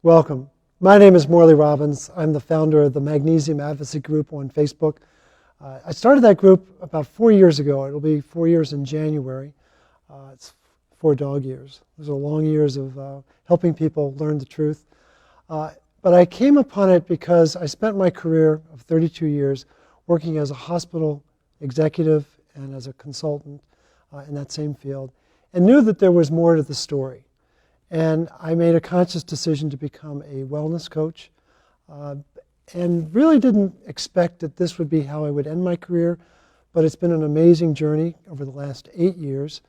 Welcome. My name is Morley Robbins. I'm the founder of the Magnesium Advocacy Group on Facebook. I started that group about 4 years ago. It'll be 4 years in January. It's 4 dog years. Those are long years of helping people learn the truth. But I came upon it because I spent my career of 32 years working as a hospital executive and as a consultant in that same field, and knew that there was more to the story. And I made a conscious decision to become a wellness coach, and really didn't expect that this would be how I would end my career, but it's been an amazing journey over the last 8 years.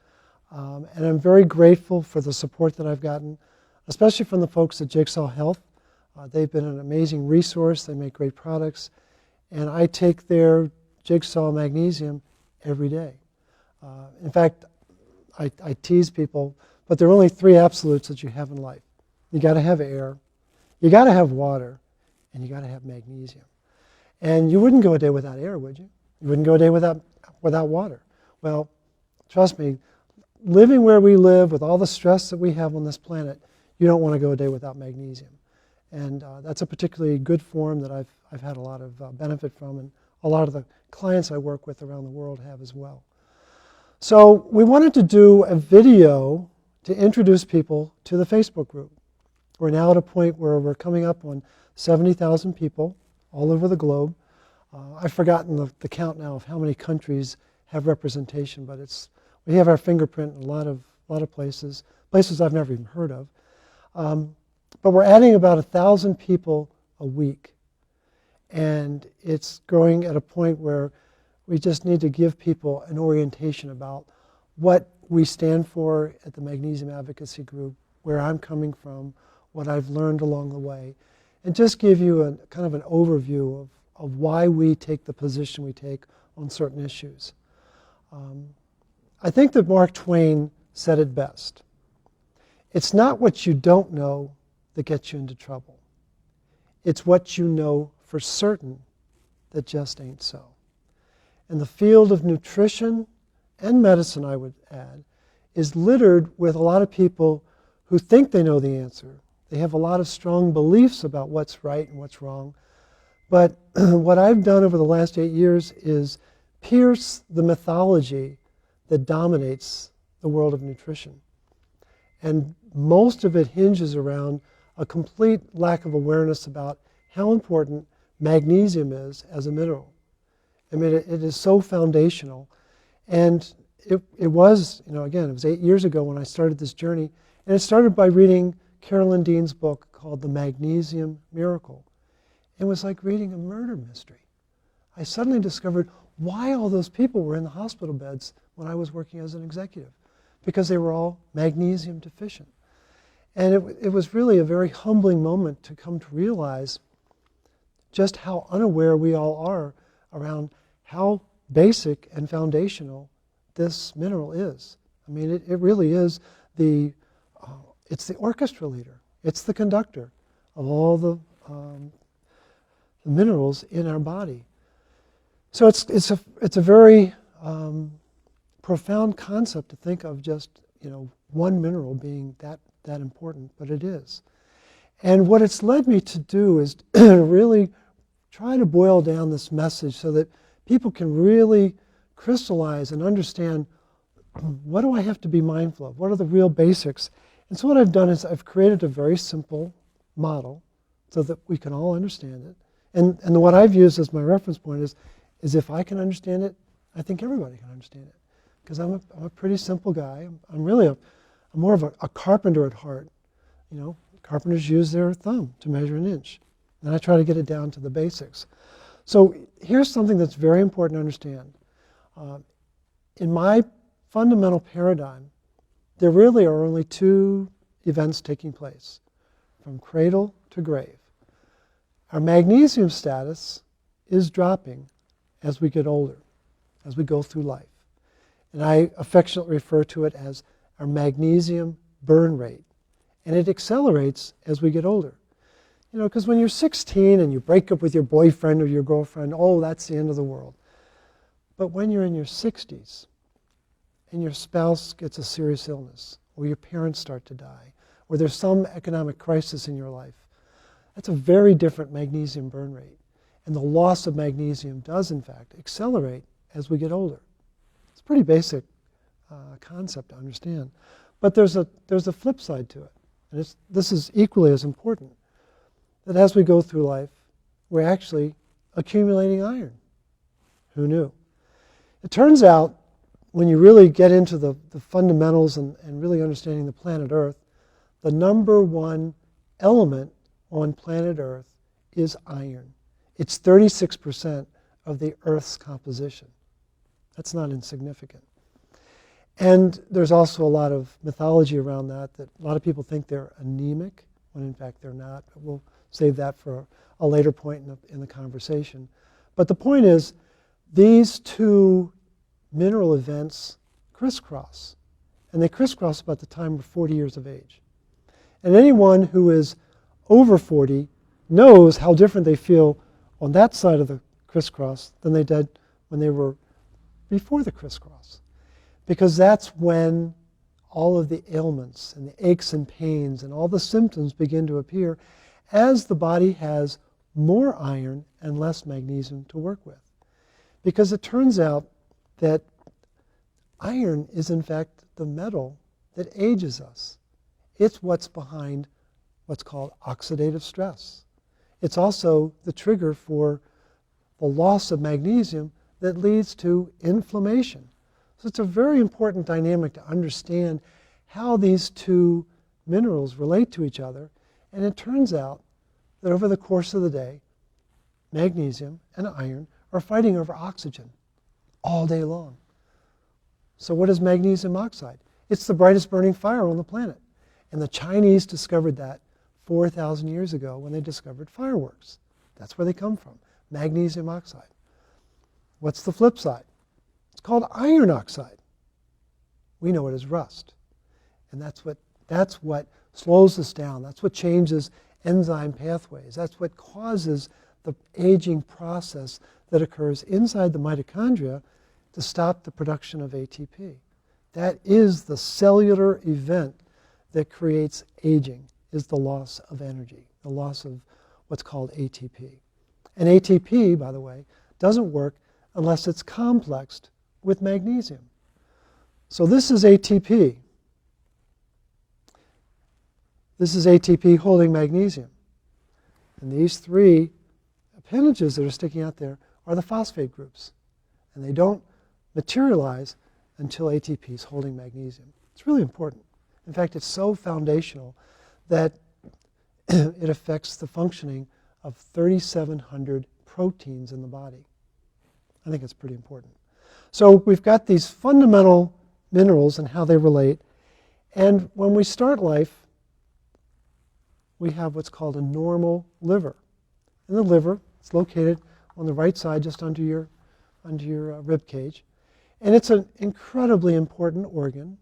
And I'm very grateful for the support that I've gotten, especially from the folks at Jigsaw Health. They've been an amazing resource. They make great products. And I take their Jigsaw Magnesium every day. In fact, I tease people, but there are only 3 absolutes that you have in life. You got to have air, you got to have water, and you got to have magnesium. And you wouldn't go a day without air, would you? You wouldn't go a day without water. Well, trust me, living where we live with all the stress that we have on this planet, you don't want to go a day without magnesium. And that's a particularly good form that I've had a lot of benefit from, and a lot of the clients I work with around the world have as well. So we wanted to do a video to introduce people to the Facebook group. We're now at a point where we're coming up on 70,000 people all over the globe. I've forgotten the count now of how many countries have representation, but we have our fingerprint in a lot of places I've never even heard of. But we're adding about 1,000 people a week, and it's growing at a point where we just need to give people an orientation about what we stand for at the Magnesium Advocacy Group, where I'm coming from, what I've learned along the way, and just give you a kind of an overview of why we take the position we take on certain issues. I think that Mark Twain said it best. It's not what you don't know that gets you into trouble. It's what you know for certain that just ain't so. And the field of nutrition and medicine, I would add, is littered with a lot of people who think they know the answer. They have a lot of strong beliefs about what's right and what's wrong. But what I've done over the last 8 years is pierce the mythology that dominates the world of nutrition. And most of it hinges around a complete lack of awareness about how important magnesium is as a mineral. I mean, it is so foundational. And it was, again, it was 8 years ago when I started this journey. And it started by reading Carolyn Dean's book called The Magnesium Miracle. It was like reading a murder mystery. I suddenly discovered why all those people were in the hospital beds when I was working as an executive. Because they were all magnesium deficient. And it was really a very humbling moment to come to realize just how unaware we all are around how basic and foundational this mineral is. I mean, it really is it's the orchestra leader. It's the conductor of all the minerals in our body. So it's a very profound concept to think of just one mineral being that important, but it is. And what it's led me to do is to really try to boil down this message so that people can really crystallize and understand, what do I have to be mindful of? What are the real basics? And so what I've done is I've created a very simple model so that we can all understand it. And what I've used as my reference point is if I can understand it, I think everybody can understand it. Because I'm a pretty simple guy. I'm more of a carpenter at heart. Carpenters use their thumb to measure an inch. And I try to get it down to the basics. So here's something that's very important to understand. In my fundamental paradigm, there really are only 2 events taking place, from cradle to grave. Our magnesium status is dropping as we get older, as we go through life. And I affectionately refer to it as our magnesium burn rate. And it accelerates as we get older. Because when you're 16 and you break up with your boyfriend or your girlfriend, that's the end of the world. But when you're in your 60s and your spouse gets a serious illness, or your parents start to die, or there's some economic crisis in your life, That's a very different magnesium burn rate. And the loss of magnesium does, in fact, accelerate as we get older. It's a pretty basic concept to understand. But there's a flip side to it. And this is equally as important. That as we go through life, we're actually accumulating iron. Who knew? It turns out, when you really get into the fundamentals and really understanding the planet Earth, the number one element on planet Earth is iron. It's 36% of the Earth's composition. That's not insignificant. And there's also a lot of mythology around that a lot of people think they're anemic, when in fact they're not. But we'll save that for a later point in the conversation. But the point is, these two mineral events crisscross. And they crisscross about the time of 40 years of age. And anyone who is over 40 knows how different they feel on that side of the crisscross than they did when they were before the crisscross. Because that's when all of the ailments and the aches and pains and all the symptoms begin to appear as the body has more iron and less magnesium to work with. Because it turns out that iron is in fact the metal that ages us. It's what's behind what's called oxidative stress. It's also the trigger for the loss of magnesium that leads to inflammation. So it's a very important dynamic to understand how these two minerals relate to each other. And it turns out that over the course of the day, magnesium and iron are fighting over oxygen all day long. So what is magnesium oxide? It's the brightest burning fire on the planet. And the Chinese discovered that 4,000 years ago when they discovered fireworks. That's where they come from, magnesium oxide. What's the flip side? It's called iron oxide. We know it as rust. And that's what slows us down. That's what changes enzyme pathways. That's what causes the aging process that occurs inside the mitochondria to stop the production of ATP. That is the cellular event that creates aging, is the loss of energy, the loss of what's called ATP. And ATP, by the way, doesn't work unless it's complexed with magnesium. So this is ATP. This is ATP holding magnesium. And these three appendages that are sticking out there are the phosphate groups. And they don't materialize until ATP is holding magnesium. It's really important. In fact, it's so foundational that it affects the functioning of 3,700 proteins in the body. I think it's pretty important. So we've got these fundamental minerals and how they relate. And when we start life, we have what's called a normal liver. And the liver is located on the right side, just under your rib cage. And it's an incredibly important organ.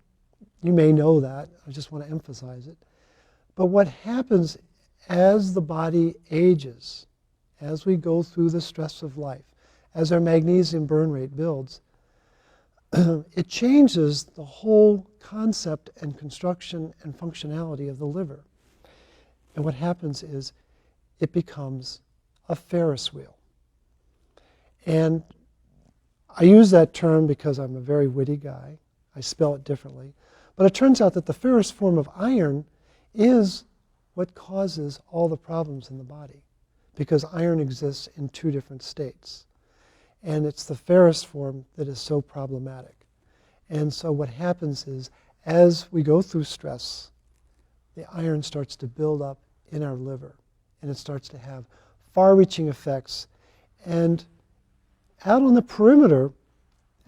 You may know that. I just want to emphasize it. But what happens as the body ages, as we go through the stress of life, as our magnesium burn rate builds, it changes the whole concept and construction and functionality of the liver. And what happens is it becomes a Ferris wheel. And I use that term because I'm a very witty guy. I spell it differently. But it turns out that the ferrous form of iron is what causes all the problems in the body, because iron exists in two different states. And it's the ferrous form that is so problematic. And so what happens is, as we go through stress, the iron starts to build up in our liver, and it starts to have far-reaching effects. And out on the perimeter,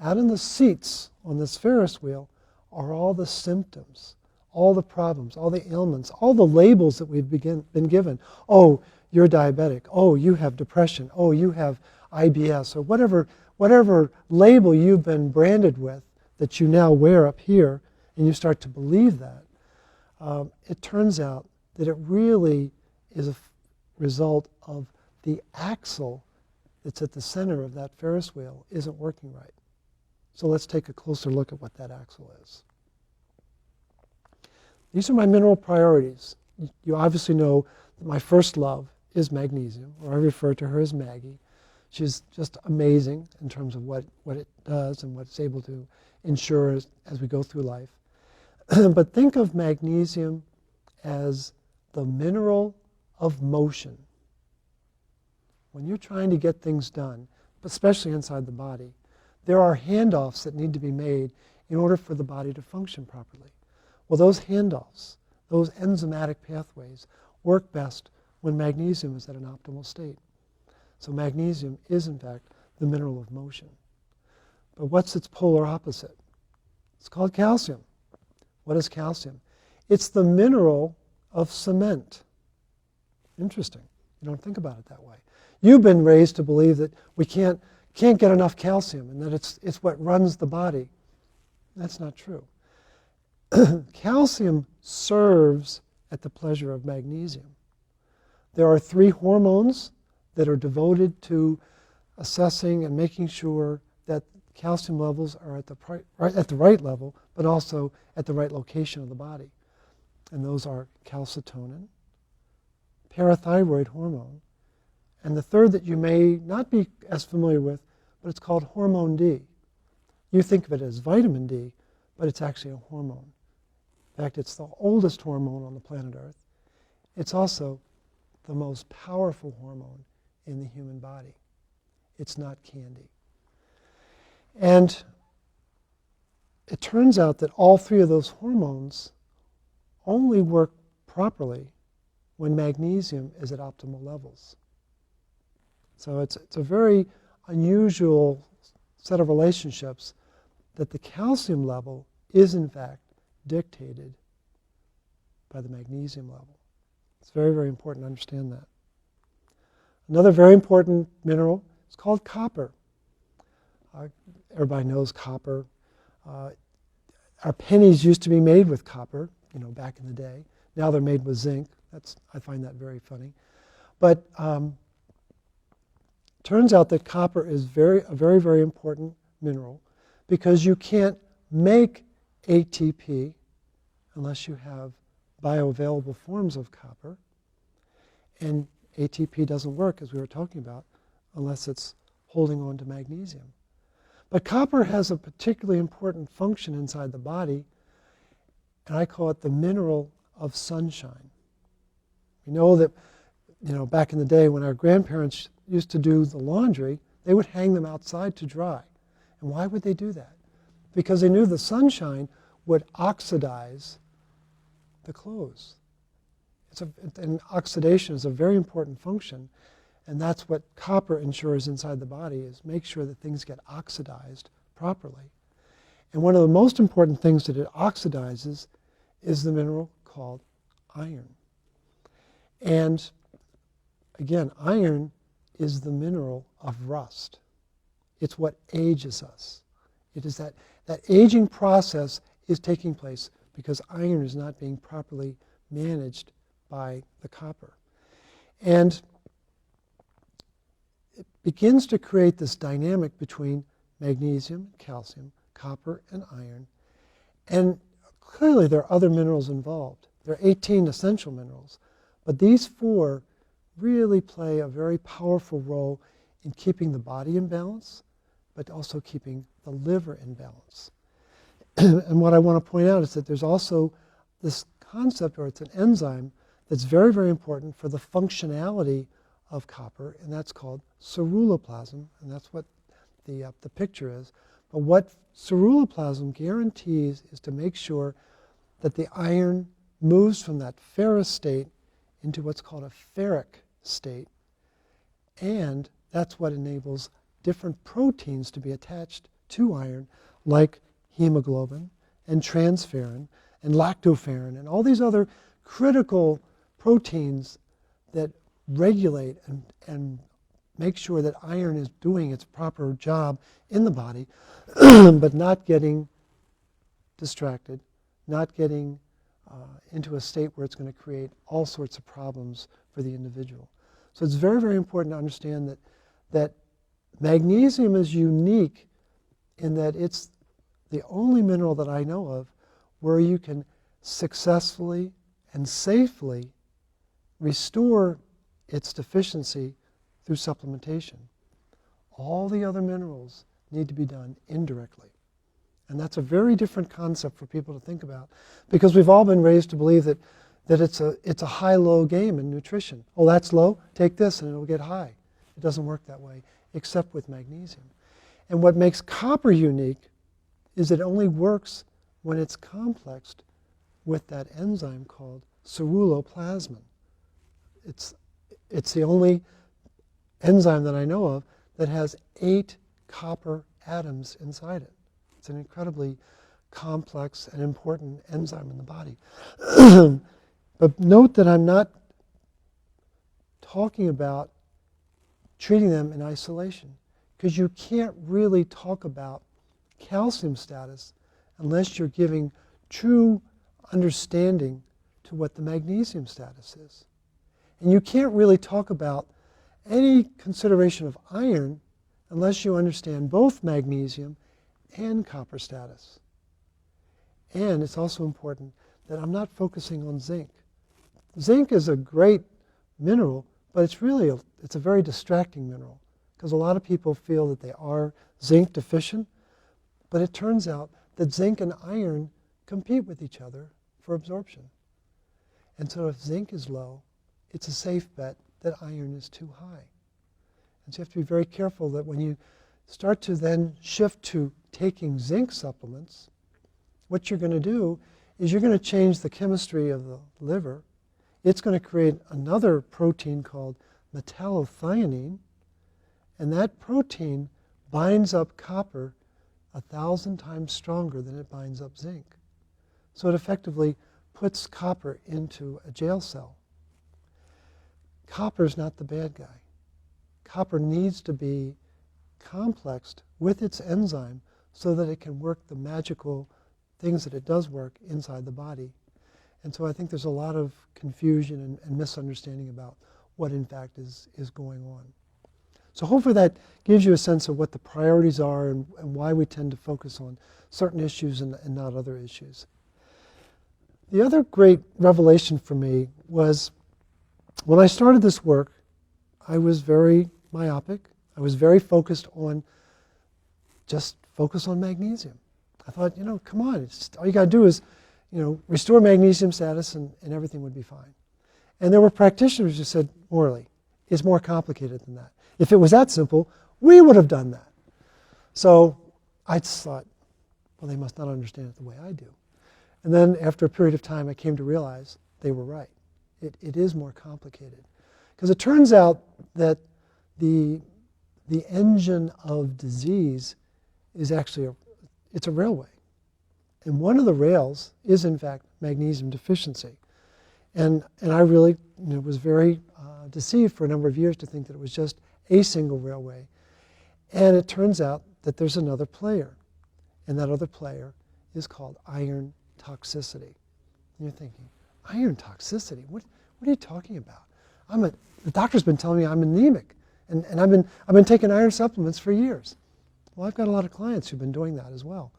out in the seats on this Ferris wheel, are all the symptoms, all the problems, all the ailments, all the labels that we've been given. Oh, you're diabetic. Oh, you have depression. Oh, you have IBS, or whatever label you've been branded with that you now wear up here, and you start to believe that. It turns out that it really is a result of the axle that's at the center of that Ferris wheel isn't working right. So let's take a closer look at what that axle is. These are my mineral priorities. You obviously know that my first love is magnesium, or I refer to her as Maggie. She's just amazing in terms of what it does and what it's able to ensure as we go through life. But think of magnesium as the mineral of motion. When you're trying to get things done, especially inside the body, there are handoffs that need to be made in order for the body to function properly. Well, those handoffs, those enzymatic pathways, work best when magnesium is at an optimal state. So magnesium is, in fact, the mineral of motion. But what's its polar opposite? It's called calcium. What is calcium? It's the mineral of cement. Interesting. You don't think about it that way. You've been raised to believe that we can't get enough calcium and that it's what runs the body. That's not true. Calcium serves at the pleasure of magnesium. There are 3 hormones that are devoted to assessing and making sure that calcium levels are at the right level, but also at the right location of the body. And those are calcitonin, parathyroid hormone, and the third that you may not be as familiar with, but it's called hormone D. You think of it as vitamin D, but it's actually a hormone. In fact, it's the oldest hormone on the planet Earth. It's also the most powerful hormone in the human body. It's not candy. And it turns out that all 3 of those hormones only work properly when magnesium is at optimal levels. So it's a very unusual set of relationships that the calcium level is in fact dictated by the magnesium level. It's very, very important to understand that. Another very important mineral is called copper. Everybody knows copper. Our pennies used to be made with copper, back in the day. Now they're made with zinc. I find that very funny. But turns out that copper is a very, very important mineral because you can't make ATP unless you have bioavailable forms of copper. And ATP doesn't work, as we were talking about, unless it's holding on to magnesium. But copper has a particularly important function inside the body, and I call it the mineral of sunshine. We know that, back in the day when our grandparents used to do the laundry, they would hang them outside to dry. And why would they do that? Because they knew the sunshine would oxidize the clothes. And oxidation is a very important function, and that's what copper ensures inside the body, is make sure that things get oxidized properly. And one of the most important things that it oxidizes is the mineral called iron. And again, iron is the mineral of rust. It's what ages us. It is that aging process is taking place because iron is not being properly managed by the copper. And it begins to create this dynamic between magnesium, calcium, copper, and iron. And clearly there are other minerals involved. There are 18 essential minerals, but these 4 really play a very powerful role in keeping the body in balance, but also keeping the liver in balance. And what I want to point out is that there's also this concept, or it's an enzyme, that's very, very important for the functionality of copper, and that's called ceruloplasm, and that's what the picture is. But what ceruloplasm guarantees is to make sure that the iron moves from that ferrous state into what's called a ferric state, and that's what enables different proteins to be attached to iron, like hemoglobin and transferrin and lactoferrin and all these other critical proteins that regulate and make sure that iron is doing its proper job in the body, but not getting distracted, not getting into a state where it's going to create all sorts of problems for the individual. So it's very, very important to understand that magnesium is unique in that it's the only mineral that I know of where you can successfully and safely restore its deficiency through supplementation. All the other minerals need to be done indirectly. And that's a very different concept for people to think about, because we've all been raised to believe that it's a high-low game in nutrition. Oh, that's low? Take this and it'll get high. It doesn't work that way, except with magnesium. And what makes copper unique is it only works when it's complexed with that enzyme called ceruloplasmin. It's the only enzyme that I know of that has 8 copper atoms inside it. It's an incredibly complex and important enzyme in the body. But note that I'm not talking about treating them in isolation, because you can't really talk about calcium status unless you're giving true understanding to what the magnesium status is. And you can't really talk about any consideration of iron unless you understand both magnesium and copper status. And it's also important that I'm not focusing on zinc. Zinc is a great mineral, but it's a very distracting mineral, because a lot of people feel that they are zinc deficient, but it turns out that zinc and iron compete with each other for absorption. And so if zinc is low, it's a safe bet that iron is too high. And so you have to be very careful that when you start to then shift to taking zinc supplements, what you're going to do is you're going to change the chemistry of the liver. It's going to create another protein called metallothionein, and that protein binds up copper 1,000 times stronger than it binds up zinc. So it effectively puts copper into a jail cell. Copper is not the bad guy. Copper needs to be complexed with its enzyme so that it can work the magical things that it does work inside the body. And so I think there's a lot of confusion and misunderstanding about what in fact is going on. So hopefully that gives you a sense of what the priorities are and why we tend to focus on certain issues and not other issues. The other great revelation for me was when I started this work, I was very myopic. I was very focused on just focus on magnesium. I thought, come on, all you got to do is, restore magnesium status and everything would be fine. And there were practitioners who said, Morley, it's more complicated than that. If it was that simple, we would have done that. So I just thought, well, they must not understand it the way I do. And then after a period of time, I came to realize they were right. It is more complicated. Because it turns out that the engine of disease is actually it's a railway. And one of the rails is, in fact, magnesium deficiency. And I really was very deceived for a number of years to think that it was just a single railway. And it turns out that there's another player. And that other player is called iron toxicity. And you're thinking, iron toxicity? What are you talking about? The doctor's been telling me I'm anemic. And I've been taking iron supplements for years. Well, I've got a lot of clients who've been doing that as well.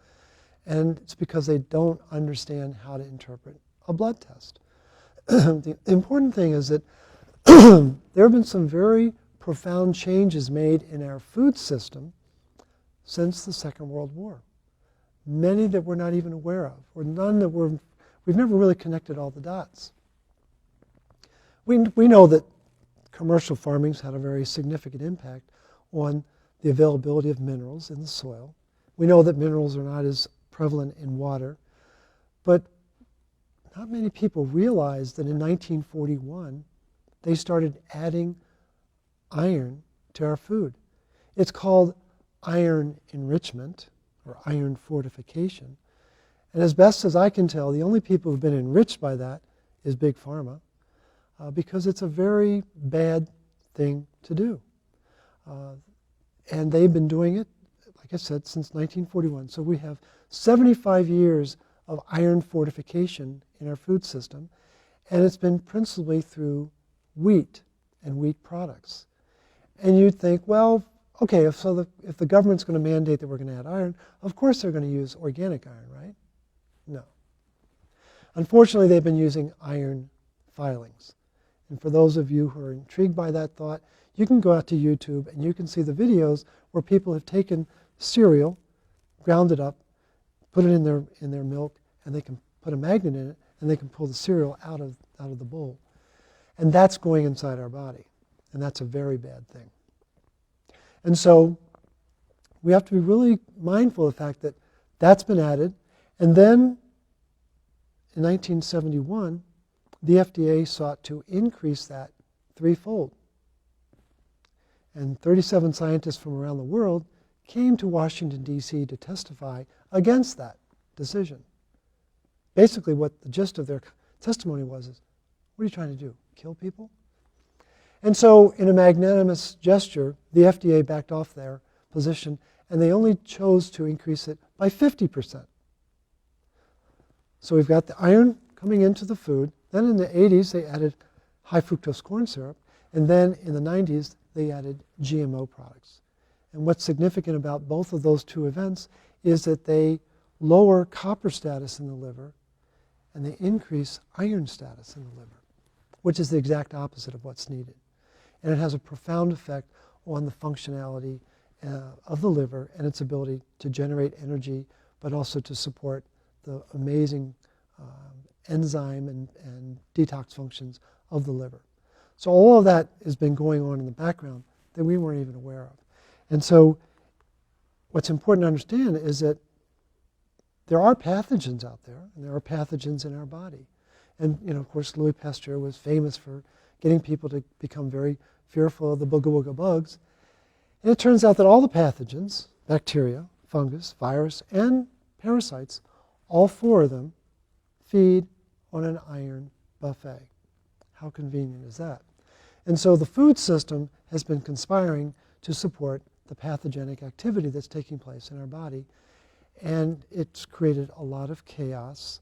And it's because they don't understand how to interpret a blood test. The important thing is that there have been some very profound changes made in our food system since the Second World War. Many that we're not even aware of, or none that we've never really connected all the dots. We know that commercial farming's had a very significant impact on the availability of minerals in the soil. We know that minerals are not as prevalent in water, but not many people realized that in 1941 they started adding iron to our food. It's called iron enrichment or iron fortification. And as best as I can tell, the only people who've been enriched by that is Big Pharma, because it's a very bad thing to do. And they've been doing it, like I said, since 1941. So we have 75 years of iron fortification in our food system, and it's been principally through wheat and wheat products. And you'd think, well, okay, if the government's going to mandate that we're going to add iron, of course they're going to use organic iron, right? No. Unfortunately, they've been using iron filings. And for those of you who are intrigued by that thought, you can go out to YouTube and you can see the videos where people have taken cereal, ground it up, put it in their milk, and they can put a magnet in it, and they can pull the cereal out of the bowl. And that's going inside our body. And that's a very bad thing. And so we have to be really mindful of the fact that that's been added. And then in 1971, the FDA sought to increase that threefold. And 37 scientists from around the world came to Washington, D.C. to testify against that decision. Basically, what the gist of their testimony was is, what are you trying to do? Kill people? And so, in a magnanimous gesture, the FDA backed off their position, and they only chose to increase it by 50%. So we've got the iron coming into the food. Then in the 80s, they added high fructose corn syrup. And then in the 90s, they added GMO products. And what's significant about both of those two events is that they lower copper status in the liver and they increase iron status in the liver, which is the exact opposite of what's needed. And it has a profound effect on the functionality of the liver and its ability to generate energy, but also to support the amazing enzyme and detox functions of the liver. So all of that has been going on in the background that we weren't even aware of. And so what's important to understand is that there are pathogens out there, and there are pathogens in our body. And, of course, Louis Pasteur was famous for getting people to become very fearful of the booga wooga bugs. And it turns out that all the pathogens, bacteria, fungus, virus, and parasites, all four of them feed on an iron buffet. How convenient is that? And so the food system has been conspiring to support the pathogenic activity that's taking place in our body. And it's created a lot of chaos.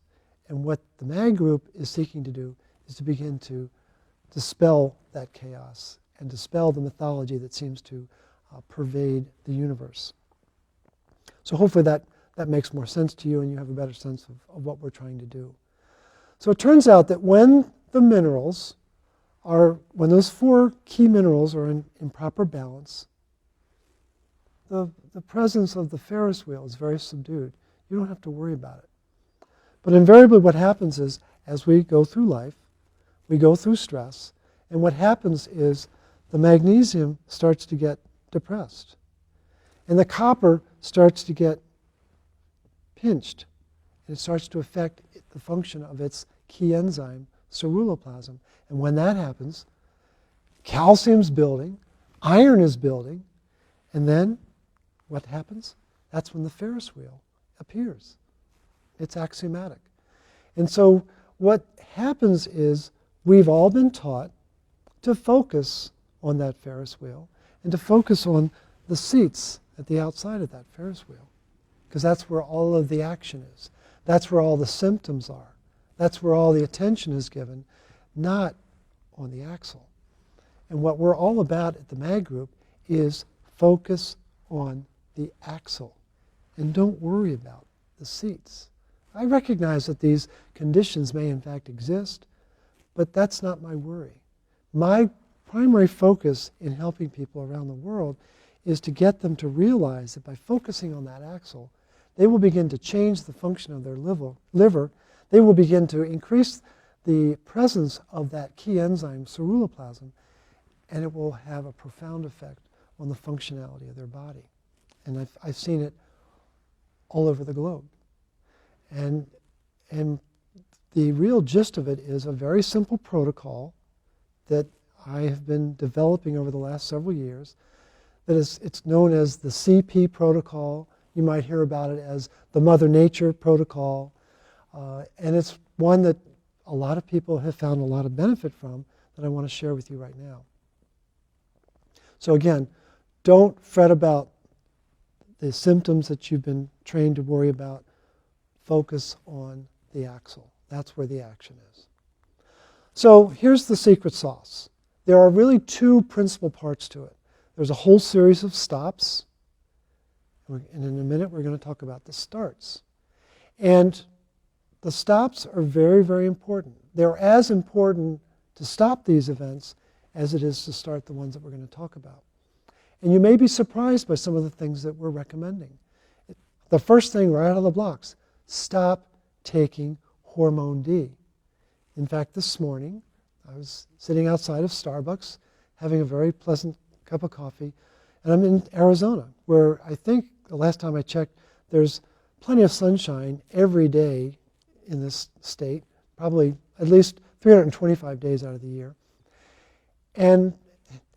And what the MAG group is seeking to do is to begin to dispel that chaos and dispel the mythology that seems to pervade the universe. So hopefully that makes more sense to you and you have a better sense of what we're trying to do. So it turns out that when the minerals when those four key minerals are in proper balance, the presence of the Ferris wheel is very subdued. You don't have to worry about it. But invariably what happens is, as we go through life, we go through stress, and what happens is the magnesium starts to get depressed. And the copper starts to get pinched. And it starts to affect the function of its key enzyme, ceruloplasmin. And when that happens, calcium's building, iron is building, and then what happens? That's when the Ferris wheel appears. It's axiomatic. And so what happens is we've all been taught to focus on that Ferris wheel and to focus on the seats at the outside of that Ferris wheel, because that's where all of the action is. That's where all the symptoms are. That's where all the attention is given, not on the axle. And what we're all about at the MAG group is focus on the axle. And don't worry about the seats. I recognize that these conditions may in fact exist, but that's not my worry. My primary focus in helping people around the world is to get them to realize that by focusing on that axle, they will begin to change the function of their liver. They will begin to increase the presence of that key enzyme, ceruloplasmin, and it will have a profound effect on the functionality of their body. And I've seen it all over the globe. And the real gist of it is a very simple protocol that I have been developing over the last several years. It's known as the CP protocol. You might hear about it as the Mother Nature protocol. And it's one that a lot of people have found a lot of benefit from that I want to share with you right now. So again, don't fret about the symptoms that you've been trained to worry about. Focus on the axle. That's where the action is. So here's the secret sauce. There are really two principal parts to it. There's a whole series of stops, and in a minute we're going to talk about the starts. And the stops are very, very important. They're as important to stop these events as it is to start the ones that we're going to talk about. And you may be surprised by some of the things that we're recommending. The first thing right out of the blocks, stop taking hormone D. In fact, this morning, I was sitting outside of Starbucks having a very pleasant cup of coffee, and I'm in Arizona, where I think the last time I checked, there's plenty of sunshine every day in this state, probably at least 325 days out of the year. And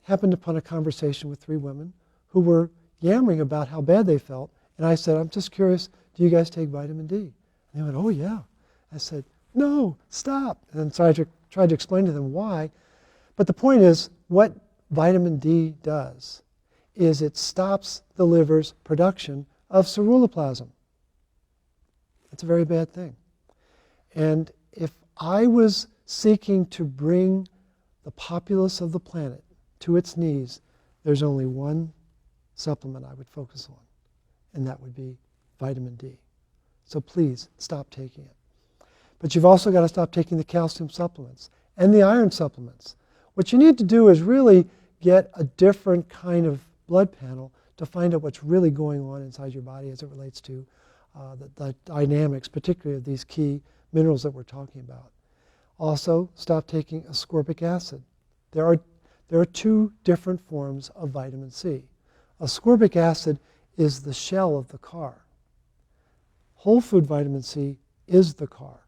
happened upon a conversation with 3 women who were yammering about how bad they felt. And I said, I'm just curious, do you guys take vitamin D? And they went, oh yeah. I said, no, stop. And so I tried to explain to them why. But the point is, what vitamin D does is it stops the liver's production of ceruloplasmin. It's a very bad thing. And if I was seeking to bring the populace of the planet to its knees, there's only one supplement I would focus on, and that would be vitamin D. So please, stop taking it. But you've also got to stop taking the calcium supplements and the iron supplements. What you need to do is really get a different kind of blood panel to find out what's really going on inside your body as it relates to the dynamics, particularly of these key minerals that we're talking about. Also, stop taking ascorbic acid. There are 2 different forms of vitamin C. Ascorbic acid is the shell of the car. Whole food vitamin C is the car.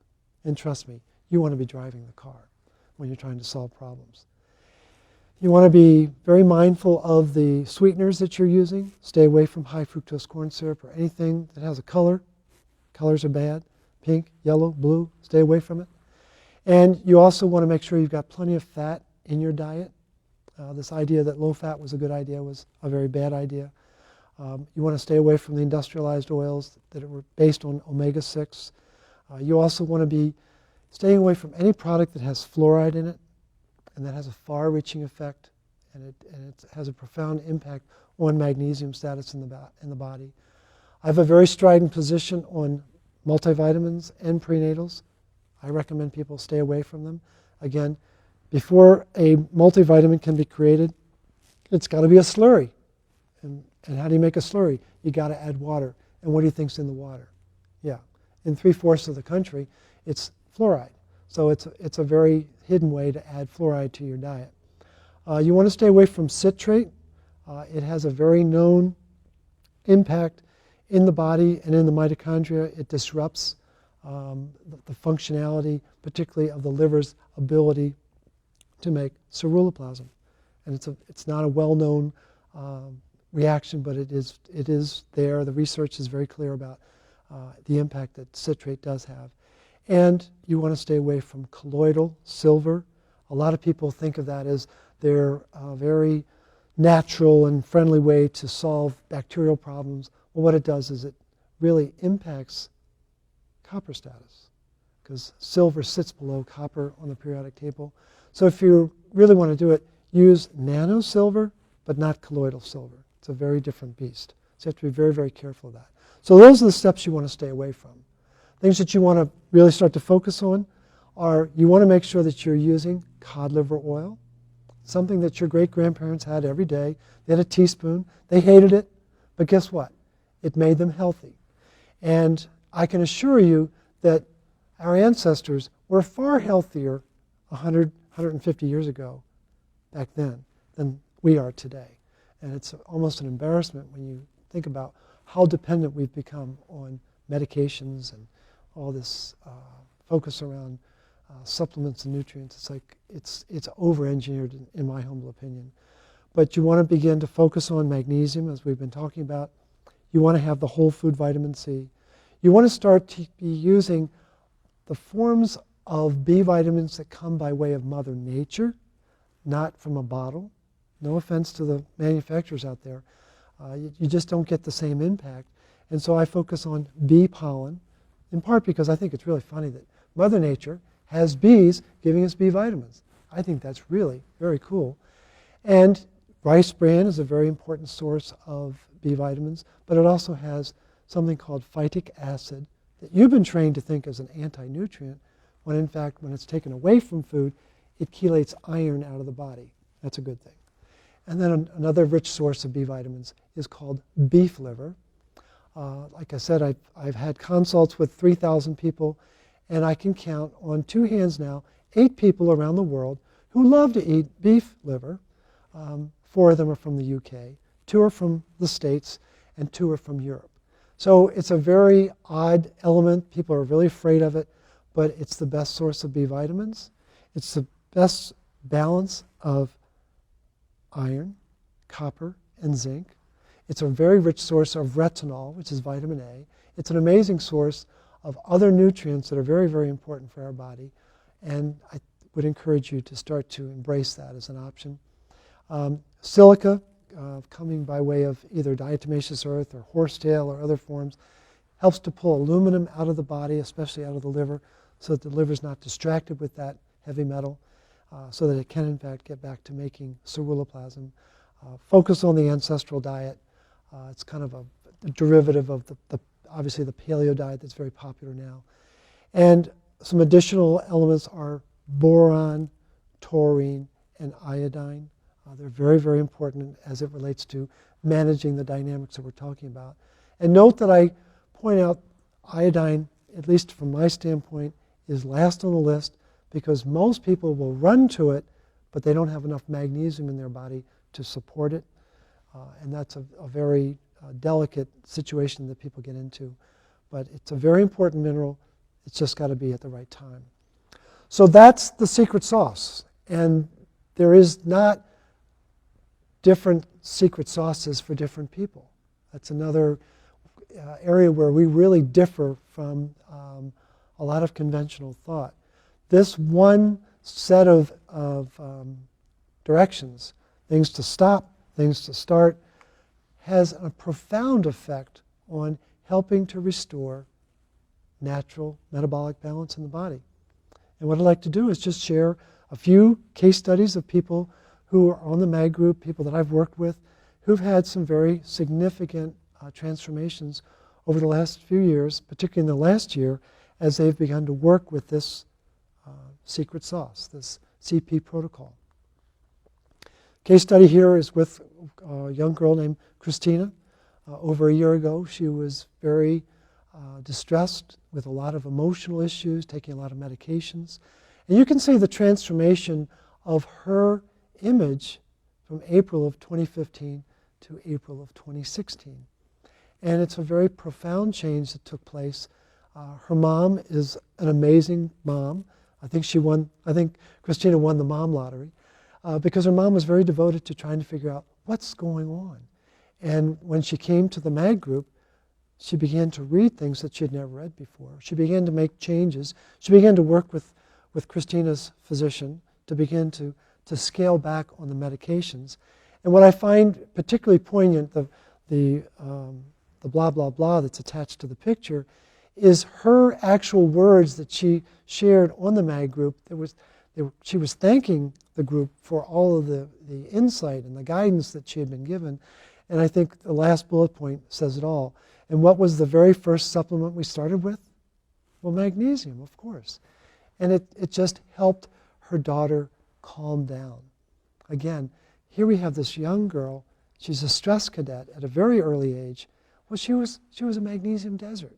And trust me, you want to be driving the car when you're trying to solve problems. You want to be very mindful of the sweeteners that you're using. Stay away from high fructose corn syrup or anything that has a color. Colors are bad. Pink, yellow, blue, stay away from it. And you also want to make sure you've got plenty of fat in your diet. This idea that low fat was a good idea was a very bad idea. You want to stay away from the industrialized oils that were based on omega-6. You also want to be staying away from any product that has fluoride in it, and that has a far-reaching effect, and it has a profound impact on magnesium status in the body. I have a very strident position on multivitamins and prenatals. I recommend people stay away from them. Again, before a multivitamin can be created, it's got to be a slurry. And how do you make a slurry? You got to add water. And what do you think's in the water? Yeah, in 3/4 of the country, it's fluoride. So it's a very hidden way to add fluoride to your diet. You want to stay away from citrate. It has a very known impact in the body and in the mitochondria. It disrupts the functionality, particularly of the liver's ability to make ceruloplasmin. And it's not a well-known reaction, but it is there. The research is very clear about the impact that citrate does have. And you want to stay away from colloidal silver. A lot of people think of that as their very natural and friendly way to solve bacterial problems. Well, what it does is it really impacts copper status, because silver sits below copper on the periodic table. So if you really want to do it, use nano silver, but not colloidal silver. It's a very different beast. So you have to be very, very careful of that. So those are the steps you want to stay away from. Things that you want to really start to focus on are, you want to make sure that you're using cod liver oil, something that your great-grandparents had every day. They had a teaspoon. They hated it, but guess what? It made them healthy. And I can assure you that our ancestors were far healthier 100, 150 years ago back then than we are today. And it's almost an embarrassment when you think about how dependent we've become on medications and all this focus around supplements and nutrients. It's like it's over-engineered in my humble opinion. But you want to begin to focus on magnesium, as we've been talking about. You want to have the whole food vitamin C. You want to start to be using the forms of B vitamins that come by way of Mother Nature, not from a bottle. No offense to the manufacturers out there. You just don't get the same impact. And so I focus on bee pollen, in part because I think it's really funny that Mother Nature has bees giving us B vitamins. I think that's really very cool. And rice bran is a very important source of B vitamins, but it also has something called phytic acid that you've been trained to think as an anti-nutrient, when in fact, when it's taken away from food, it chelates iron out of the body. That's a good thing. And then another rich source of B vitamins is called beef liver. Like I said, I've had consults with 3,000 people, and I can count on two hands now 8 people around the world who love to eat beef liver. 4 of them are from the UK, 2 are from the States, and 2 are from Europe. So it's a very odd element. People are really afraid of it, but it's the best source of B vitamins. It's the best balance of iron, copper, and zinc. It's a very rich source of retinol, which is vitamin A. It's an amazing source of other nutrients that are very, very important for our body. And I would encourage you to start to embrace that as an option. Silica, coming by way of either diatomaceous earth or horsetail or other forms, helps to pull aluminum out of the body, especially out of the liver, so that the liver is not distracted with that heavy metal, so that it can in fact get back to making ceruloplasm. Focus on the ancestral diet. It's kind of a derivative of obviously the paleo diet that's very popular now. And some additional elements are boron, taurine, and iodine. They're very, very important as it relates to managing the dynamics that we're talking about. And note that I point out iodine, at least from my standpoint, is last on the list because most people will run to it, but they don't have enough magnesium in their body to support it. And that's a very delicate situation that people get into. But it's a very important mineral. It's just got to be at the right time. So that's the secret sauce. And there is not different secret sauces for different people. That's another area where we really differ from a lot of conventional thought. This one set of directions, things to stop, things to start, has a profound effect on helping to restore natural metabolic balance in the body. And what I'd like to do is just share a few case studies of people who are on the MAG group, people that I've worked with, who've had some very significant transformations over the last few years, particularly in the last year, as they've begun to work with this secret sauce, this CP protocol. Case study here is with a young girl named Christina. Over a year ago, she was very distressed with a lot of emotional issues, taking a lot of medications. And you can see the transformation of her image from April of 2015 to April of 2016. And it's a very profound change that took place. Her mom is an amazing mom. I think Christina won the mom lottery because her mom was very devoted to trying to figure out what's going on. And when she came to the MAG group, she began to read things that she had never read before. She began to make changes. She began to work with Christina's physician to begin to scale back on the medications. And what I find particularly poignant, the blah, blah, blah that's attached to the picture, is her actual words that she shared on the MAG group. She was thanking the group for all of the insight and the guidance that she had been given. And I think the last bullet point says it all. And what was the very first supplement we started with? Well, magnesium, of course. And it just helped her daughter calm down. Again, here we have this young girl. She's a stress cadet at a very early age. Well, she was a magnesium desert.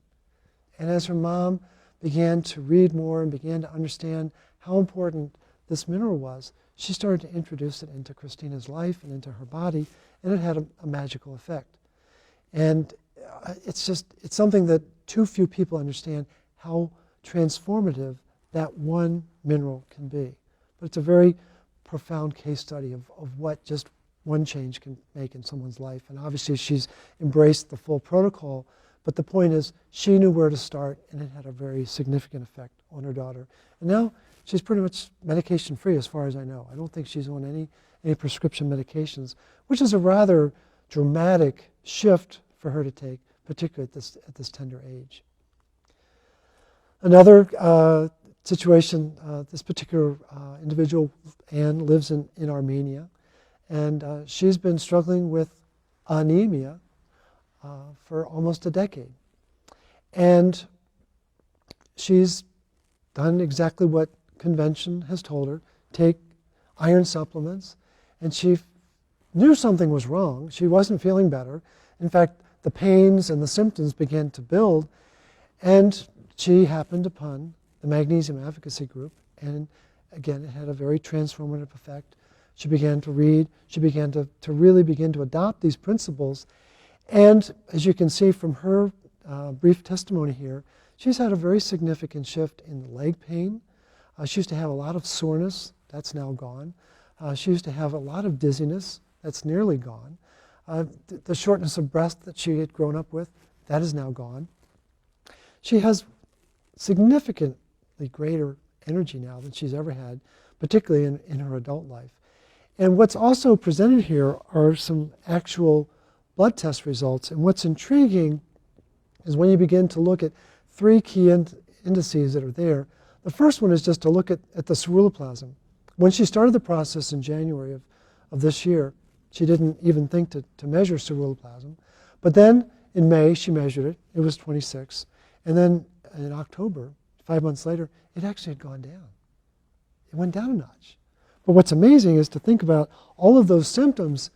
And as her mom began to read more and began to understand how important this mineral was, she started to introduce it into Christina's life and into her body, and it had a magical effect. And it's something that too few people understand how transformative that one mineral can be. But it's a very profound case study of what just one change can make in someone's life. And obviously she's embraced the full protocol, but the point is she knew where to start, and it had a very significant effect on her daughter. And now she's pretty much medication free as far as I know. I don't think she's on any prescription medications, which is a rather dramatic shift for her to take, particularly at this tender age. Another situation, this particular individual, Anne, lives in Armenia, and she's been struggling with anemia for almost a decade. And she's done exactly what convention has told her. take iron supplements, and she knew something was wrong. She wasn't feeling better. In fact, the pains and the symptoms began to build, and she happened upon the Magnesium Advocacy Group, and again, it had a very transformative effect. She began to read. She began to really begin to adopt these principles. And as you can see from her brief testimony here, she's had a very significant shift in the leg pain. She used to have a lot of soreness. That's now gone. She used to have a lot of dizziness. That's nearly gone. The shortness of breath that she had grown up with, that is now gone. She has significantly greater energy now than she's ever had, particularly in her adult life. And what's also presented here are some actual blood test results. And what's intriguing is when you begin to look at three key indices that are there. The first one is just to look at the ceruloplasmin. When she started the process in January of this year, she didn't even think to measure ceruloplasmin. But then in May, she measured it. It was 26. And then in October, 5 months later, it actually had gone down. It went down a notch. But what's amazing is to think about all of those symptoms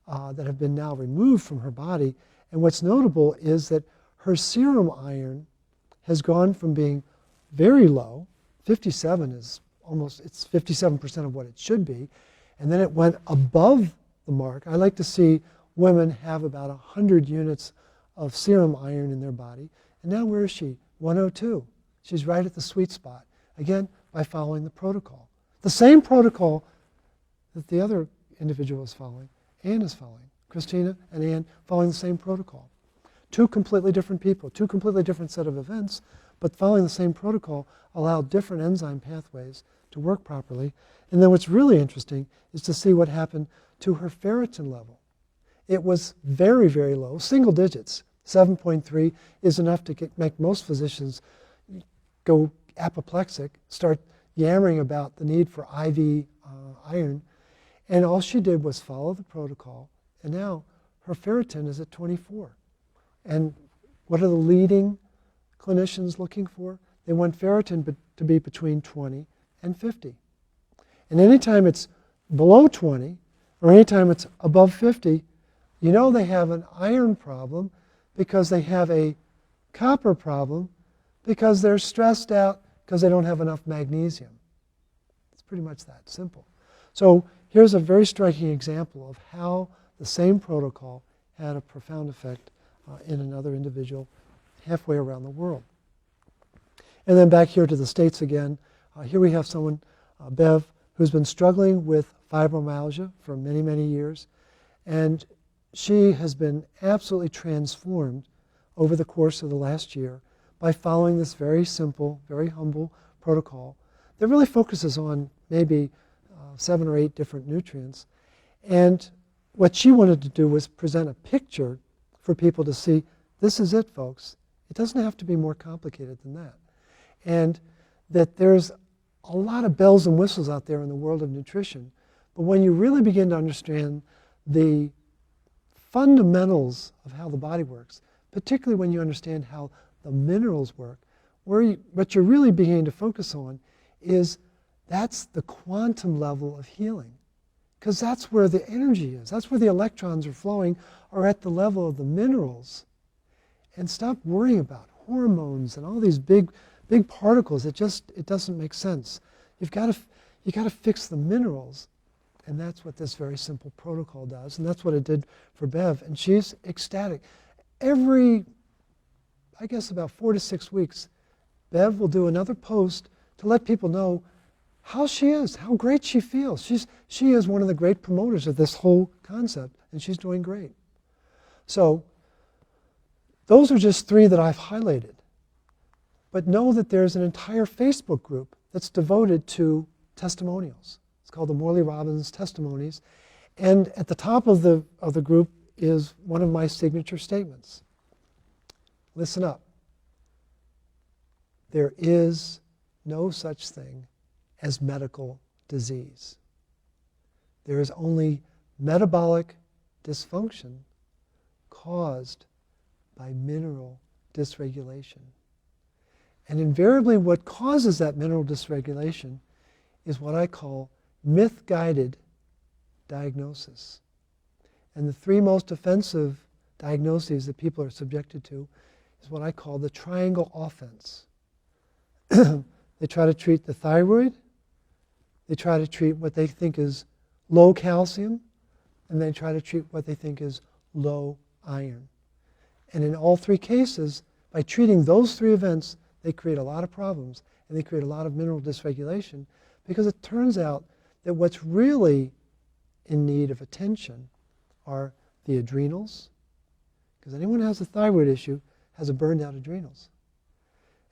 that have been now removed from her body. And what's notable is that her serum iron has gone from being very low, 57 is almost, it's 57% of what it should be, and then it went above the mark. I like to see women have about 100 units of serum iron in their body. And now where is she? 102. She's right at the sweet spot. Again, by following the protocol. The same protocol that the other individual is following, Anne is following. Christina and Anne following the same protocol. Two completely different people, two completely different set of events, but following the same protocol allowed different enzyme pathways to work properly. And then what's really interesting is to see what happened to her ferritin level. It was very, very low, single digits. 7.3 is enough to make most physicians go apoplectic, start yammering about the need for IV iron. And all she did was follow the protocol. And now her ferritin is at 24. And what are the leading clinicians looking for? They want ferritin to be between 20 and 50. And anytime it's below 20, or anytime it's above 50, you know they have an iron problem because they have a copper problem because they're stressed out because they don't have enough magnesium. It's pretty much that simple. So here's a very striking example of how the same protocol had a profound effect in another individual halfway around the world. And then back here to the States again. Here we have someone, Bev, who's been struggling with fibromyalgia for many, many years. And she has been absolutely transformed over the course of the last year by following this very simple, very humble protocol that really focuses on maybe 7 or 8 different nutrients. And what she wanted to do was present a picture for people to see, this is it, folks. It doesn't have to be more complicated than that. And that there's a lot of bells and whistles out there in the world of nutrition. But when you really begin to understand the fundamentals of how the body works, particularly when you understand how the minerals work, what you're really beginning to focus on is that's the quantum level of healing. Because that's where the energy is. That's where the electrons are flowing, are at the level of the minerals. And stop worrying about hormones and all these big particles. It doesn't make sense. You've got to fix the minerals. And that's what this very simple protocol does. And that's what it did for Bev. And she's ecstatic. Every, I guess about 4 to 6 weeks, Bev will do another post to let people know how she is, how great she feels. She is one of the great promoters of this whole concept, and she's doing great. So those are just 3 that I've highlighted. But know that there's an entire Facebook group that's devoted to testimonials. It's called the Morley Robbins Testimonies. And at the top of the group is one of my signature statements. Listen up. There is no such thing as medical disease. There is only metabolic dysfunction caused by mineral dysregulation. And invariably what causes that mineral dysregulation is what I call myth-guided diagnosis. And the three most offensive diagnoses that people are subjected to is what I call the triangle offense. They try to treat the thyroid, they try to treat what they think is low calcium, and they try to treat what they think is low iron. And in all three cases, by treating those three events, they create a lot of problems, and they create a lot of mineral dysregulation, because it turns out that what's really in need of attention are the adrenals, because anyone who has a thyroid issue has a burned out adrenals.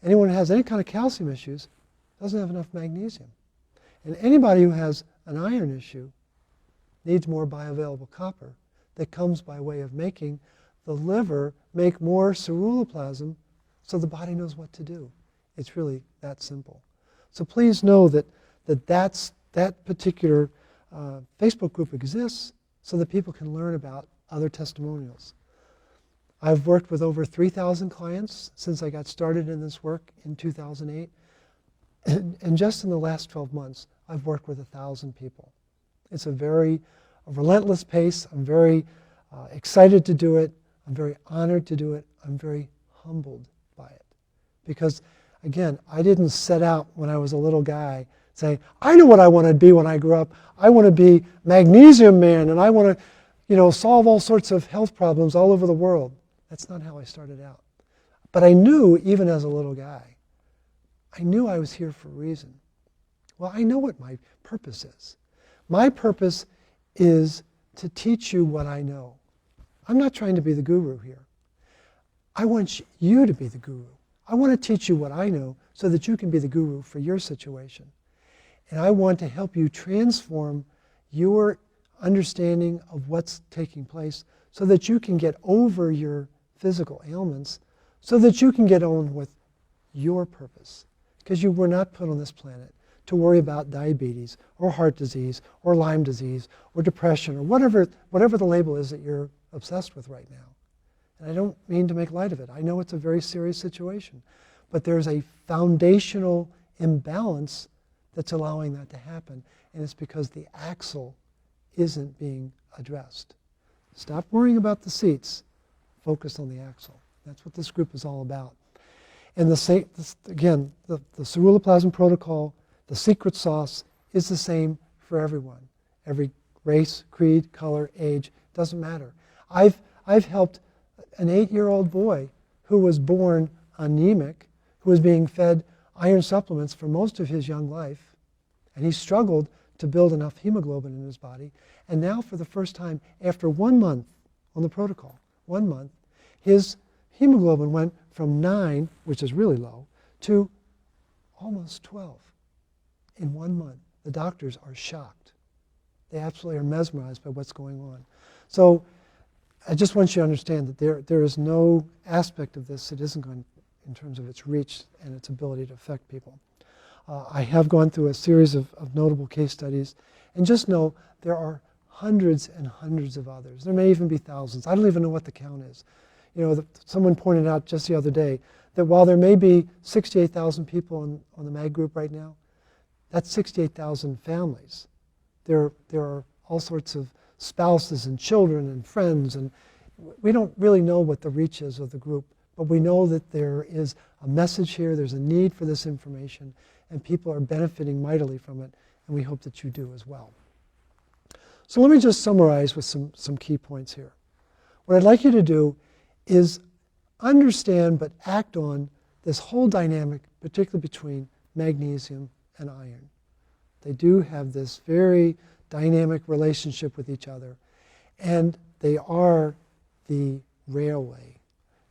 Anyone who has any kind of calcium issues doesn't have enough magnesium. And anybody who has an iron issue needs more bioavailable copper that comes by way of making the liver make more ceruloplasmin so the body knows what to do. It's really that simple. So please know that that particular Facebook group exists so that people can learn about other testimonials. I've worked with over 3,000 clients since I got started in this work in 2008. And just in the last 12 months, I've worked with 1,000 people. It's a relentless pace. I'm very excited to do it. I'm very honored to do it. I'm very humbled by it. Because, again, I didn't set out when I was a little guy saying, I know what I want to be when I grow up. I want to be Magnesium Man, and I want to, solve all sorts of health problems all over the world. That's not how I started out. But I knew, even as a little guy, I knew I was here for a reason. Well, I know what my purpose is. My purpose is to teach you what I know. I'm not trying to be the guru here. I want you to be the guru. I want to teach you what I know so that you can be the guru for your situation. And I want to help you transform your understanding of what's taking place so that you can get over your physical ailments, so that you can get on with your purpose. Because you were not put on this planet to worry about diabetes or heart disease or Lyme disease or depression or whatever the label is that you're obsessed with right now. And I don't mean to make light of it. I know it's a very serious situation. But there's a foundational imbalance that's allowing that to happen. And it's because the axle isn't being addressed. Stop worrying about the seats. Focus on the axle. That's what this group is all about. And the ceruloplasmin protocol, the secret sauce, is the same for everyone. Every race, creed, color, age, doesn't matter. I've helped an 8-year-old boy who was born anemic, who was being fed iron supplements for most of his young life, and he struggled to build enough hemoglobin in his body. And now, for the first time, after 1 month on the protocol, 1 month, his hemoglobin went from 9, which is really low, to almost 12 in 1 month. The doctors are shocked. They absolutely are mesmerized by what's going on. So I just want you to understand that there is no aspect of this that isn't going, in terms of its reach and its ability to affect people. I have gone through a series of notable case studies, and just know there are hundreds and hundreds of others. There may even be thousands. I don't even know what the count is. Someone pointed out just the other day that while there may be 68,000 people on the MAG group right now, that's 68,000 families. There are all sorts of spouses and children and friends, and we don't really know what the reach is of the group, but we know that there is a message here, there's a need for this information, and people are benefiting mightily from it, and we hope that you do as well. So let me just summarize with some key points here. What I'd like you to do is understand but act on this whole dynamic, particularly between magnesium and iron. They do have this very dynamic relationship with each other, and they are the railway.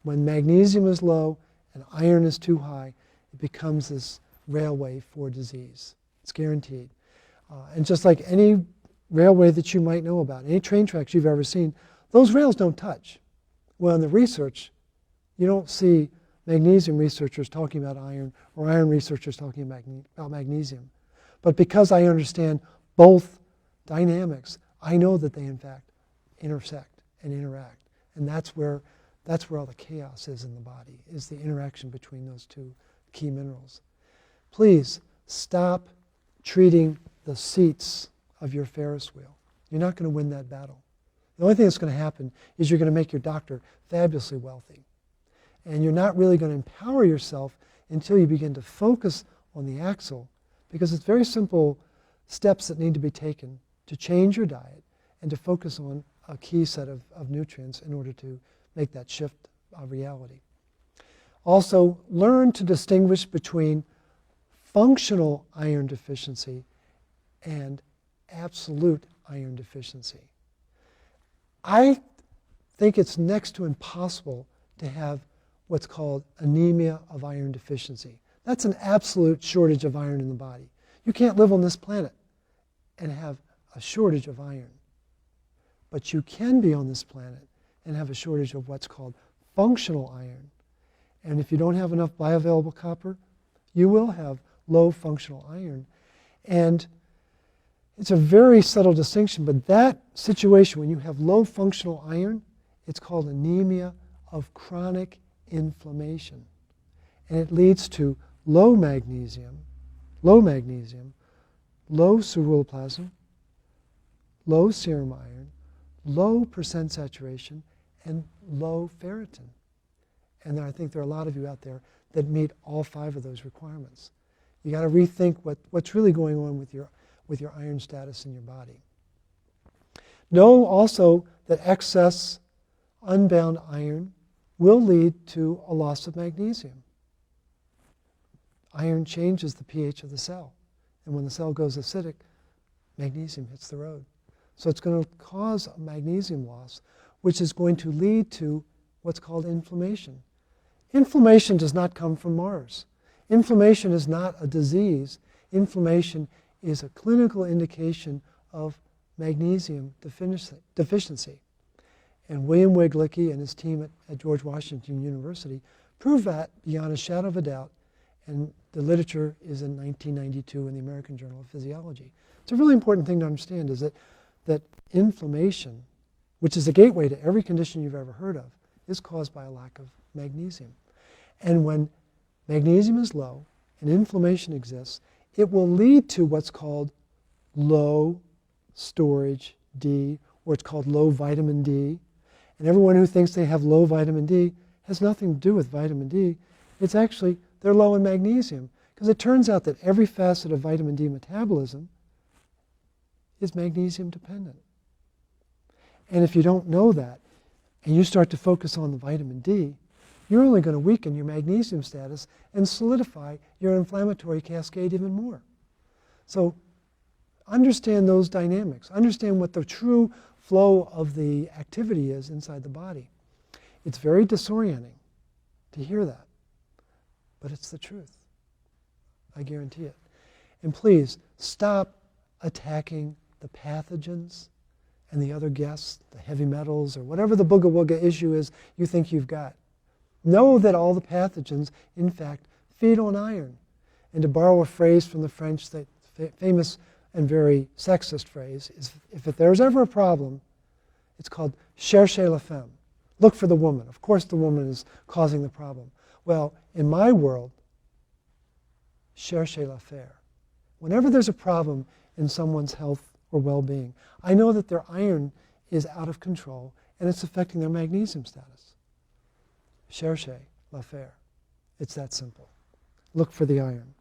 When magnesium is low and iron is too high, it becomes this railway for disease. It's guaranteed. And just like any railway that you might know about, any train tracks you've ever seen, those rails don't touch. Well, in the research, you don't see magnesium researchers talking about iron or iron researchers talking about magnesium. But because I understand both dynamics, I know that they in fact intersect and interact. And that's where all the chaos is in the body, is the interaction between those two key minerals. Please stop treating the seats of your Ferris wheel. You're not going to win that battle. The only thing that's going to happen is you're going to make your doctor fabulously wealthy. And you're not really going to empower yourself until you begin to focus on the axle, because it's very simple steps that need to be taken to change your diet and to focus on a key set of nutrients in order to make that shift of reality. Also, learn to distinguish between functional iron deficiency and absolute iron deficiency. I think it's next to impossible to have what's called anemia of iron deficiency. That's an absolute shortage of iron in the body. You can't live on this planet and have a shortage of iron. But you can be on this planet and have a shortage of what's called functional iron. And if you don't have enough bioavailable copper, you will have low functional iron. And it's a very subtle distinction, but that situation, when you have low functional iron, it's called anemia of chronic inflammation. And it leads to low magnesium, low ceruloplasmin, low serum iron, low percent saturation, and low ferritin. And I think there are a lot of you out there that meet all 5 of those requirements. You got to rethink what's really going on with your iron status in your body. Know also that excess unbound iron will lead to a loss of magnesium. Iron changes the pH of the cell. And when the cell goes acidic, magnesium hits the road. So it's going to cause a magnesium loss, which is going to lead to what's called inflammation. Inflammation does not come from Mars. Inflammation is not a disease. Inflammation is a clinical indication of magnesium deficiency. And William Wiglicki and his team at George Washington University proved that beyond a shadow of a doubt, and the literature is in 1992 in the American Journal of Physiology. It's a really important thing to understand is that inflammation, which is a gateway to every condition you've ever heard of, is caused by a lack of magnesium. And when magnesium is low and inflammation exists, it will lead to what's called low storage D, or it's called low vitamin D. And everyone who thinks they have low vitamin D has nothing to do with vitamin D. It's actually, they're low in magnesium, because it turns out that every facet of vitamin D metabolism is magnesium dependent. And if you don't know that, and you start to focus on the vitamin D, you're only going to weaken your magnesium status and solidify your inflammatory cascade even more. So understand those dynamics. Understand what the true flow of the activity is inside the body. It's very disorienting to hear that, but it's the truth. I guarantee it. And please, stop attacking the pathogens and the other guests, the heavy metals, or whatever the booga-wooga issue is you think you've got. Know that all the pathogens, in fact, feed on iron. And to borrow a phrase from the French, the famous and very sexist phrase is, if there's ever a problem, it's called cherchez la femme. Look for the woman. Of course the woman is causing the problem. Well, in my world, cherchez l'affaire. Whenever there's a problem in someone's health or well-being, I know that their iron is out of control and it's affecting their magnesium status. Cherchez l'affaire. It's that simple. Look for the iron.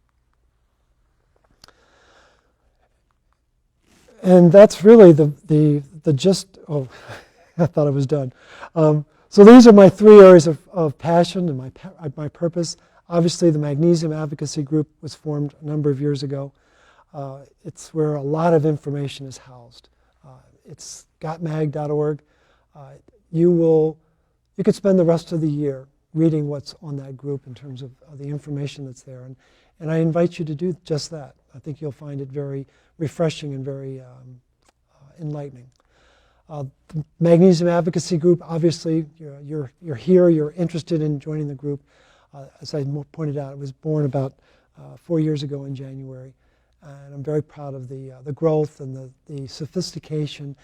And that's really the gist. Oh, I thought I was done. So these are my 3 areas of passion and my purpose. Obviously, the Magnesium Advocacy Group was formed a number of years ago. It's where a lot of information is housed. It's gotmag.org. You could spend the rest of the year reading what's on that group in terms of the information that's there. And I invite you to do just that. I think you'll find it very refreshing and very enlightening. The Magnesium Advocacy Group, obviously, you're here, you're interested in joining the group. As I pointed out, it was born about 4 years ago in January. And I'm very proud of the growth and the sophistication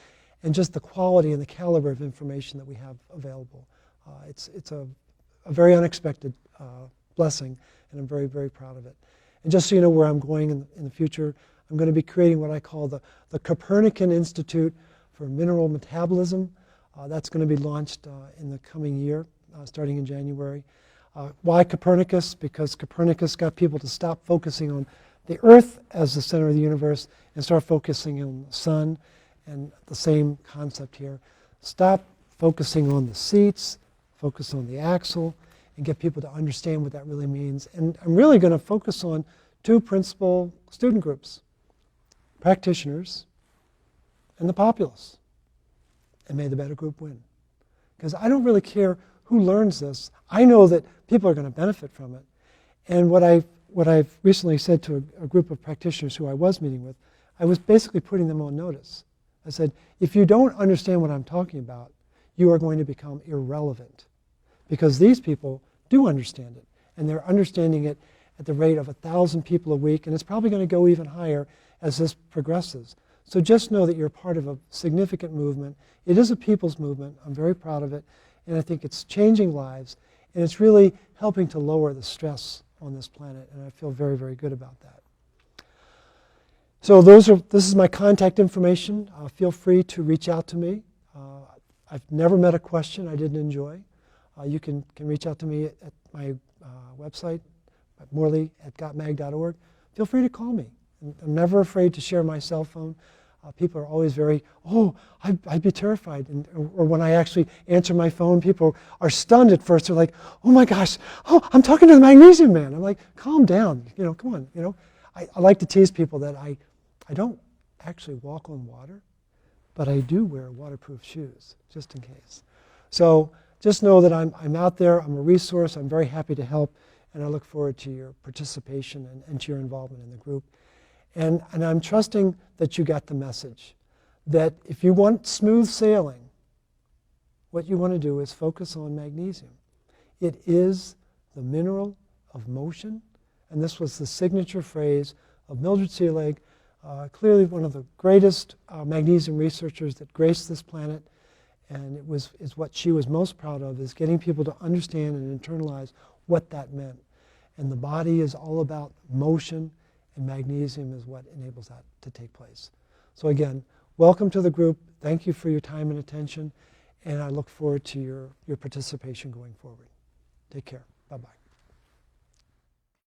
and just the quality and the caliber of information that we have available. It's a very unexpected blessing, and I'm very, very proud of it. And just so you know where I'm going in the future, I'm going to be creating what I call the Copernican Institute for Mineral Metabolism. That's going to be launched in the coming year, starting in January. Why Copernicus? Because Copernicus got people to stop focusing on the Earth as the center of the universe and start focusing on the sun, and the same concept here. Stop focusing on the seats, focus on the axle, and get people to understand what that really means. And I'm really going to focus on two principal student groups: practitioners and the populace. And may the better group win. Because I don't really care who learns this. I know that people are going to benefit from it. And what I've recently said to a group of practitioners who I was meeting with, I was basically putting them on notice. I said, if you don't understand what I'm talking about, you are going to become irrelevant. Because these people do understand it. And they're understanding it at the rate of 1,000 people a week. And it's probably going to go even higher as this progresses. So just know that you're part of a significant movement. It is a people's movement. I'm very proud of it. And I think it's changing lives. And it's really helping to lower the stress on this planet. And I feel very, very good about that. So this is my contact information. Feel free to reach out to me. I've never met a question I didn't enjoy. You can reach out to me at my website, at morley@gotmag.org. Feel free to call me. I'm never afraid to share my cell phone. People are always very, I'd be terrified. Or when I actually answer my phone, people are stunned at first. They're like, oh my gosh, I'm talking to the Magnesium Man. I'm like, calm down, come on. I like to tease people that I don't actually walk on water, but I do wear waterproof shoes, just in case. So just know that I'm out there, I'm a resource, I'm very happy to help, and I look forward to your participation and to your involvement in the group. And I'm trusting that you got the message, that if you want smooth sailing, what you want to do is focus on magnesium. It is the mineral of motion, and this was the signature phrase of Mildred Seelig, clearly one of the greatest magnesium researchers that graced this planet, and is what she was most proud of, is getting people to understand and internalize what that meant. And the body is all about motion, and magnesium is what enables that to take place. So again, welcome to the group. Thank you for your time and attention, and I look forward to your participation going forward. Take care. Bye-bye.